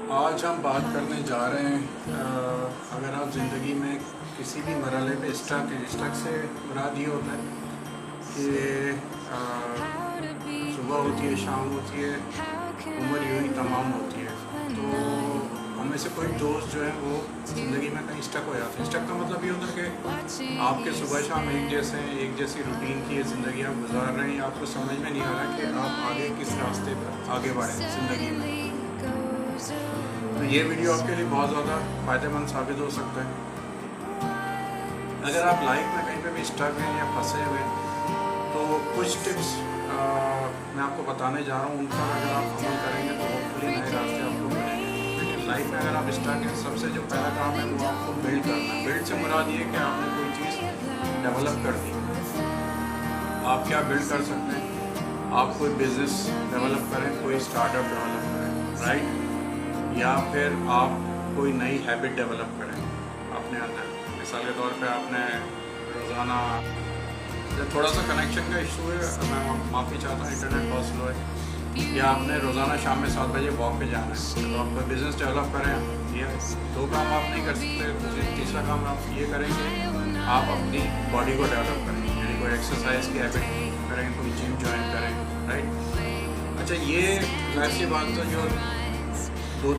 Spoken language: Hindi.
आज हम बात करने जा रहे हैं अगर आप ज़िंदगी में किसी भी मरहले पे स्टक से मुराद ये होता है कि सुबह होती है, शाम होती है, उम्र यूँ ही तमाम होती है। तो हम में से कोई दोस्त जो है वो ज़िंदगी में कहीं स्टक हो जाते हैं। स्टक का मतलब ये होता है कि आपके सुबह शाम एक जैसे हैं, एक जैसी रूटीन की ज़िंदगी आप गुजार रहे हैं, आपको समझ में नहीं आ रहा कि आप आगे किस रास्ते पर आगे बढ़ें ज़िंदगी में। तो ये वीडियो आपके लिए बहुत ज़्यादा फ़ायदेमंद साबित हो सकता है। अगर आप लाइफ में कहीं पे भी स्टक हैं या फंसे हुए हैं तो कुछ टिप्स मैं आपको बताने जा रहा हूँ। उन पर अगर आप अमल करेंगे तो होपफुली नए रास्ते आपको मिलेंगे। लेकिन लाइफ में अगर आप स्टक हैं, सबसे जो पहला काम है वो आपको बिल्ड करना है। बिल्ड से मुराद ये कि आपने कोई चीज़ डेवलप कर दी। आप क्या बिल्ड कर सकते हैं? आप कोई बिज़नेस डेवलप करें, कोई स्टार्टअप डेवलप करें, राइट? या फिर आप कोई नई हैबिट डेवलप करें अपने अंदर। मिसाल के तौर पे आपने रोज़ाना, थोड़ा सा कनेक्शन का इशू है, मैं माफ़ी चाहता हूँ, इंटरनेट बहुत स्लो है। या आपने रोज़ाना शाम में 7 बजे वॉक पे जाना है, तो आप कोई बिज़नेस डेवलप करें। ये 2 काम आप नहीं कर सकते। तीसरा काम आप ये करेंगे, आप अपनी बॉडी को डेवलप करें, यानी कोई एक्सरसाइज की हैबिट करें, कोई जिम ज्वाइन करें, राइट? अच्छा, ये जाहिर सी बात तो जो